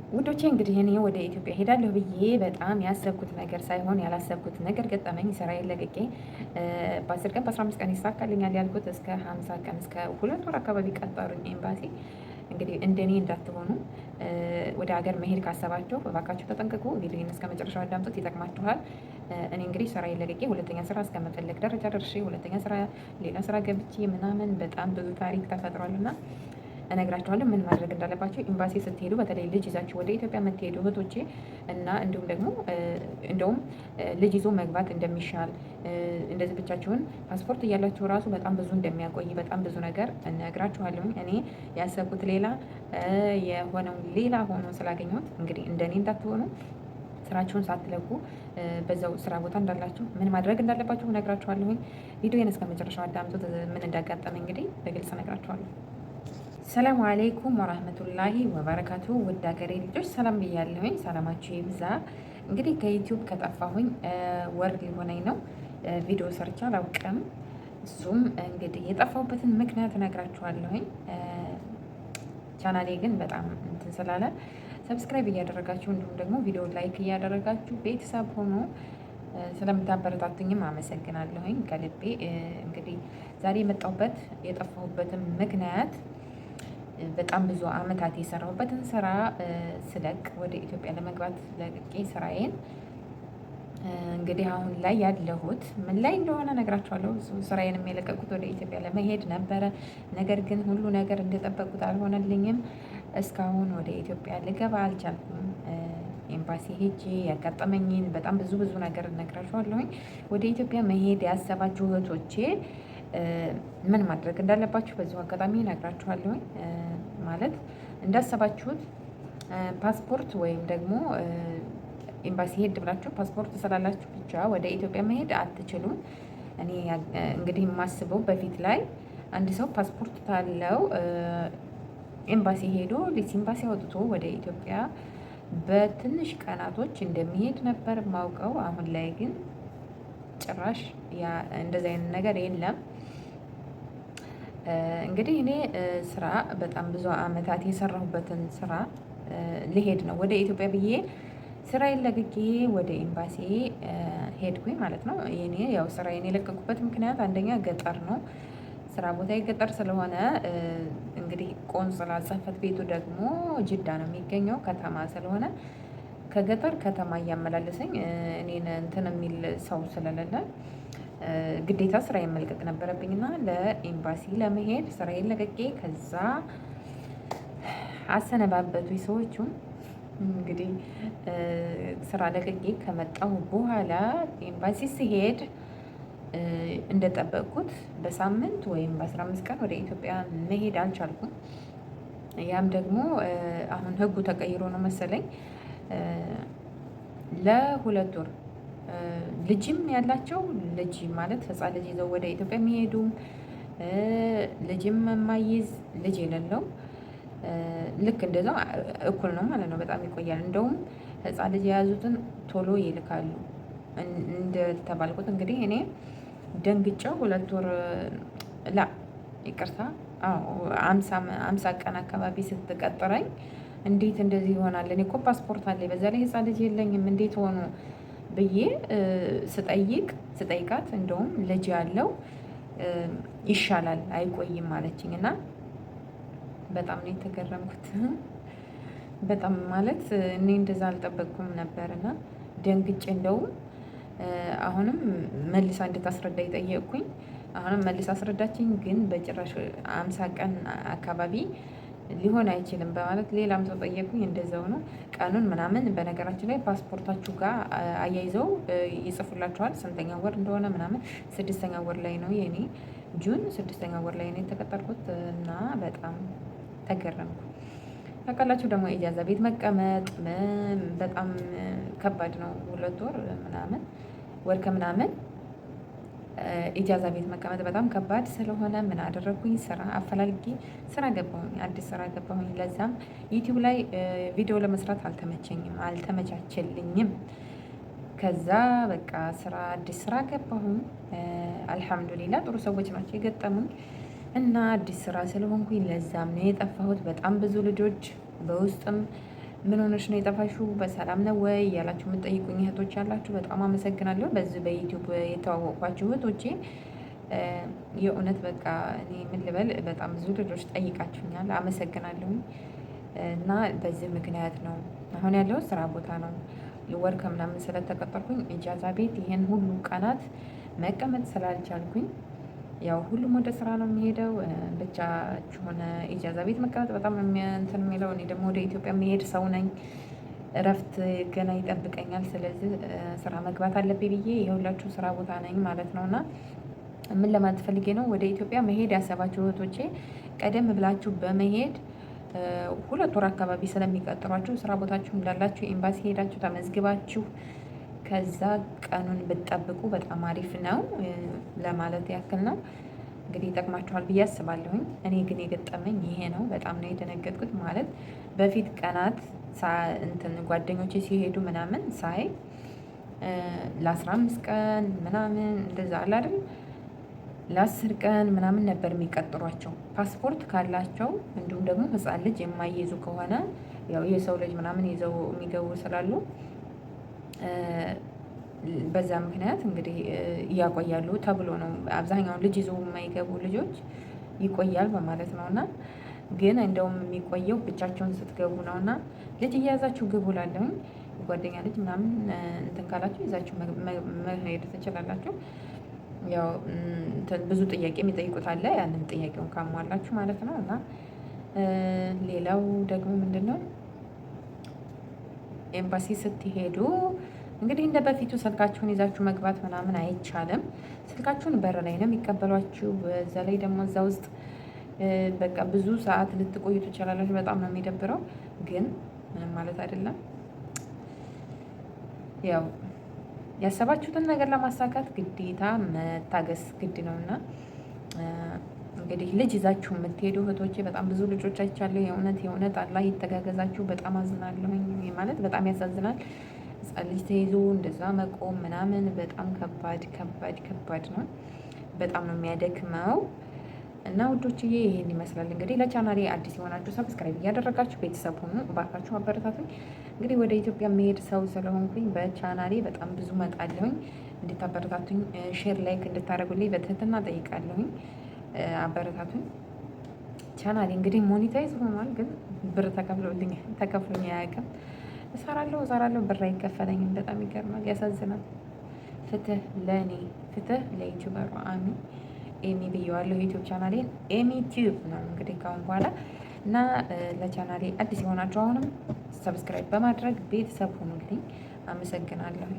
ውዶቼ እንግዲህ እኔ ወደ ኢትዮጵያ ሄዳለሁ ብዬ በጣም ያሰብኩት ነገር ሳይሆን ያላሰብኩት ነገር ገጠመኝ። ስራዬን ለቅቄ በ10 ቀን በ15 ቀን ይሳካልኛል ያልኩት እስከ 50 ቀን እስከ 2 ወር አካባቢ ቀጠሩኝ ኤምባሲ። እንግዲህ እንደኔ እንዳትሆኑ ወደ ሀገር መሄድ ካሰባችሁ እባካችሁ ተጠንቀቁ። ቪዲዮን እስከ መጨረሻው አዳምጡት፣ ይጠቅማችኋል። እኔ እንግዲህ ስራዬን ለቅቄ ሁለተኛ ስራ እስከመፈለግ ደረጃ ደርሼ ሁለተኛ ስራ ሌላ ስራ ገብቼ ምናምን በጣም ብዙ ታሪክ ተፈጥሯልና እነግራችኋለሁ ምን ማድረግ እንዳለባቸው። ኤምባሲ ስትሄዱ በተለይ ልጅ ይዛችሁ ወደ ኢትዮጵያ የምትሄዱ እህቶቼ እና እንዲሁም ደግሞ እንደውም ልጅ ይዞ መግባት እንደሚሻል እንደዚህ ብቻችሁን ፓስፖርት እያላችሁ ራሱ በጣም ብዙ እንደሚያቆይ በጣም ብዙ ነገር እነግራችኋለሁ። እኔ ያሰብኩት ሌላ የሆነው ሌላ ሆኖ ስላገኘሁት እንግዲህ እንደኔ እንዳትሆኑ ስራችሁን ሳትለቁ በዛው ስራ ቦታ እንዳላችሁ ምን ማድረግ እንዳለባችሁ እነግራችኋለሁኝ። ቪዲዮን እስከ መጨረሻው አዳምጡት። ምን እንዳጋጠመ እንግዲህ በግልጽ እነግራችኋለሁ። ሰላሙ አለይኩም ወራህመቱላሂ ወበረካቱ። ውድ ሀገሬ ልጆች ሰላም ብያለሁኝ። ሰላማችሁ ይብዛ። እንግዲህ ከዩቲዩብ ከጠፋሁኝ ወር ሊሆነኝ ነው። ቪዲዮ ሰርቻ አላውቅም። እሱም እንግዲህ የጠፋሁበትን ምክንያት እነግራችኋለሁኝ። ቻናሌ ግን በጣም እንትን ስላለ ሰብስክራይብ እያደረጋችሁ እንዲሁም ደግሞ ቪዲዮ ላይክ እያደረጋችሁ ቤተሰብ ሆኖ ስለምታበረታቱኝም አመሰግናለሁኝ ከልቤ። እንግዲህ ዛሬ የጠፋሁበትን ምክንያት በጣም ብዙ አመታት የሰራሁበትን ስራ ስለቅ ወደ ኢትዮጵያ ለመግባት ለቅቄ ስራዬን እንግዲህ አሁን ላይ ያለሁት ምን ላይ እንደሆነ ነግራችኋለሁ። ስራዬን የለቀቁት ወደ ኢትዮጵያ ለመሄድ ነበረ። ነገር ግን ሁሉ ነገር እንደጠበቁት አልሆነልኝም። እስካሁን ወደ ኢትዮጵያ ልገባ አልቻልኩም። ኤምባሲ ሄጄ ያጋጠመኝን በጣም ብዙ ነገር እነግራችኋለሁኝ። ወደ ኢትዮጵያ መሄድ ያሰባችሁ እህቶቼ ምን ማድረግ እንዳለባችሁ በዚሁ አጋጣሚ እነግራችኋለሁኝ። ማለት እንዳሰባችሁት ፓስፖርት ወይም ደግሞ ኤምባሲ ሄድ ብላችሁ ፓስፖርት ስላላችሁ ብቻ ወደ ኢትዮጵያ መሄድ አትችሉም። እኔ እንግዲህ የማስበው በፊት ላይ አንድ ሰው ፓስፖርት ካለው ኤምባሲ ሄዶ ሊስ ኤምባሲ አውጥቶ ወደ ኢትዮጵያ በትንሽ ቀናቶች እንደሚሄድ ነበር ማውቀው። አሁን ላይ ግን ጭራሽ እንደዚህ አይነት ነገር የለም። እንግዲህ እኔ ስራ በጣም ብዙ አመታት የሰራሁበትን ስራ ልሄድ ነው ወደ ኢትዮጵያ ብዬ ስራዬን ለቅቄ ወደ ኤምባሲ ሄድኩኝ ማለት ነው። እኔ ያው ስራዬን የለቀቁበት ምክንያት አንደኛ ገጠር ነው፣ ስራ ቦታ ገጠር ስለሆነ እንግዲህ ቆንጽላ ጽሕፈት ቤቱ ደግሞ ጅዳ ነው የሚገኘው ከተማ ስለሆነ ከገጠር ከተማ እያመላለሰኝ እኔን እንትን የሚል ሰው ስለሌለ ግዴታ ስራዬን መልቀቅ ነበረብኝና ለኤምባሲ ለመሄድ ስራዬን ለቅቄ ከዛ አሰነባበቱኝ ሰዎቹ። እንግዲህ ስራ ለቅቄ ከመጣሁ በኋላ ኤምባሲ ሲሄድ እንደጠበቅኩት በሳምንት ወይም በ15 ቀን ወደ ኢትዮጵያ መሄድ አልቻልኩም። ያም ደግሞ አሁን ህጉ ተቀይሮ ነው መሰለኝ ለ2 ወር ልጅም ያላቸው ልጅ ማለት ህፃን ልጅ ይዘው ወደ ኢትዮጵያ የሚሄዱ ልጅም የማይዝ ልጅ የሌለው ልክ እንደዛው እኩል ነው ማለት ነው። በጣም ይቆያል። እንደውም ህፃን ልጅ የያዙትን ቶሎ ይልካሉ። እንደተባልኩት እንግዲህ እኔ ደንግጫው 2 ወር ይቅርታ 50 ቀን አካባቢ ስትቀጥረኝ እንዴት እንደዚህ ይሆናል? እኔ እኮ ፓስፖርት አለኝ፣ በዛ ላይ ህፃን ልጅ የለኝም፣ እንዴት ሆኖ ብዬ ስጠይቃት እንደውም ልጅ ያለው ይሻላል አይቆይም አለችኝ። እና በጣም ነው የተገረምኩት። በጣም ማለት እኔ እንደዛ አልጠበቅኩም ነበርና ደንግጬ እንደውም አሁንም መልሳ እንድታስረዳ ጠየቅኩኝ። አሁንም መልሳ አስረዳችኝ። ግን በጭራሽ 50 ቀን አካባቢ ሊሆን አይችልም በማለት ሌላም ሰው ጠየቁኝ። እንደዛው ነው ቀኑን ምናምን። በነገራችን ላይ ፓስፖርታችሁ ጋር አያይዘው ይጽፉላችኋል ስንተኛ ወር እንደሆነ ምናምን። 6ኛ ወር ላይ ነው የኔ ጁን 6ኛ ወር ላይ ነው የተቀጠርኩት እና በጣም ተገረምኩ። ታውቃላችሁ ደግሞ ኢጃዛ ቤት መቀመጥ በጣም ከባድ ነው። 2 ወር ምናምን ወር ከምናምን ኢጃዛ ቤት መቀመጥ በጣም ከባድ ስለሆነ ምን አደረግኩኝ? ስራ አፈላልጌ ስራ ገባሁኝ፣ አዲስ ስራ ገባሁኝ። ለዛም ዩቲዩብ ላይ ቪዲዮ ለመስራት አልተመቻቸልኝም። ከዛ በቃ አዲስ ስራ ገባሁኝ። አልሐምዱሊላ ጥሩ ሰዎች ናቸው የገጠሙኝ እና አዲስ ስራ ስለሆንኩኝ ለዛም ነው የጠፋሁት። በጣም ብዙ ልጆች በውስጥም ምን ሆነሽ ነው የጠፋሽው? በሰላም ነው ወይ ያላችሁ የምትጠይቁኝ እህቶች ያላችሁ በጣም አመሰግናለሁ። በዚህ በዩቲዩብ የተዋወቅኳችሁ እህቶቼ የእውነት በቃ እኔ ምን ልበል፣ በጣም ብዙ ልጆች ጠይቃችሁኛል፣ አመሰግናለሁ። እና በዚህ ምክንያት ነው አሁን ያለው ስራ ቦታ ነው። ወር ከምናምን ስለተቀጠርኩኝ ኢጃዛ ቤት ይሄን ሁሉ ቀናት መቀመጥ ስላልቻልኩኝ ያው ሁሉም ወደ ስራ ነው የሚሄደው። ብቻችሁን ኢጃዛ ቤት መቀመጥ በጣም እንትን የሚለው። እኔ ደግሞ ወደ ኢትዮጵያ የሚሄድ ሰው ነኝ። እረፍት ገና ይጠብቀኛል። ስለዚህ ስራ መግባት አለብኝ ብዬ የሁላችሁ ስራ ቦታ ነኝ ማለት ነው። እና ምን ለማለት ፈልጌ ነው፣ ወደ ኢትዮጵያ መሄድ ያሰባችሁ እህቶቼ ቀደም ብላችሁ በመሄድ 2 ወር አካባቢ ስለሚቀጥሯችሁ ስራ ቦታችሁ እንዳላችሁ ኤምባሲ ሄዳችሁ ተመዝግባችሁ ከዛ ቀኑን ብትጠብቁ በጣም አሪፍ ነው ለማለት ያክል ነው። እንግዲህ ይጠቅማችኋል ብዬ አስባለሁኝ። እኔ ግን የገጠመኝ ይሄ ነው። በጣም ነው የደነገጥኩት። ማለት በፊት ቀናት እንትን ጓደኞቼ ሲሄዱ ምናምን ሳይ ለ15 ቀን ምናምን እንደዛ አለ አይደል፣ ለ10 ቀን ምናምን ነበር የሚቀጥሯቸው ፓስፖርት ካላቸው። እንዲሁም ደግሞ ሕፃን ልጅ የማይይዙ ከሆነ ያው የሰው ልጅ ምናምን ይዘው የሚገቡ ስላሉ በዛ ምክንያት እንግዲህ እያቆያሉ ተብሎ ነው። አብዛኛውን ልጅ ይዘው የማይገቡ ልጆች ይቆያል በማለት ነው። እና ግን እንደውም የሚቆየው ብቻቸውን ስትገቡ ነው። እና ልጅ እያያዛችሁ ግቡ ላለሁኝ ጓደኛ ልጅ ምናምን እንትን ካላችሁ ይዛችሁ መሄድ ትችላላችሁ። ያው ብዙ ጥያቄ የሚጠይቁት አለ። ያንን ጥያቄውን ካሟላችሁ ማለት ነው። እና ሌላው ደግሞ ምንድን ነው ኤምባሲ ስትሄዱ እንግዲህ እንደ በፊቱ ስልካችሁን ይዛችሁ መግባት ምናምን አይቻልም። ስልካችሁን በር ላይ ነው የሚቀበሏችሁ። በዛ ላይ ደግሞ እዛ ውስጥ በቃ ብዙ ሰዓት ልትቆዩ ትችላላችሁ። በጣም ነው የሚደብረው፣ ግን ምንም ማለት አይደለም። ያው ያሰባችሁትን ነገር ለማሳካት ግዴታ መታገስ ግድ ነው። እና እንግዲህ ልጅ ይዛችሁ የምትሄዱ እህቶቼ በጣም ብዙ ልጆች አይቻለሁ። የእውነት አላህ ይተጋገዛችሁ። በጣም አዝናለሁኝ። ማለት በጣም ያሳዝናል። ሕፃን ልጅ ተይዞ እንደዛ መቆም ምናምን በጣም ከባድ ነው። በጣም ነው የሚያደክመው። እና ውዶችዬ ይሄን ይመስላል። እንግዲህ ለቻናሌ አዲስ የሆናችሁ ሰብስክራይብ እያደረጋችሁ ቤተሰብ ሁኑ። እባካችሁ አበረታቱኝ። እንግዲህ ወደ ኢትዮጵያ የሚሄድ ሰው ስለሆንኩኝ በቻናሌ በጣም ብዙ መጣለሁኝ። እንድታበረታቱኝ፣ ሼር ላይክ እንድታደርጉልኝ በትህትና ጠይቃለሁኝ። አበረታቱኝ። ቻናሌ እንግዲህ ሞኒታይዝ ሆኗል፣ ግን ብር ተከፍሎኝ አያውቅም። እሰራለሁ ብር አይከፈለኝም። በጣም ይገርማል፣ ያሳዝናል። ፍትህ ለእኔ፣ ፍትህ ለዩቲዩበሩ አሚን። ኤሚ ብየዋለሁ። ዩቲዩብ ቻናሌን ኤሚ ቲዩብ ነው እንግዲህ ካሁን በኋላ። እና ለቻናሌ አዲስ የሆናችሁ አሁንም ሰብስክራይብ በማድረግ ቤተሰብ ሁኑልኝ። አመሰግናለሁ።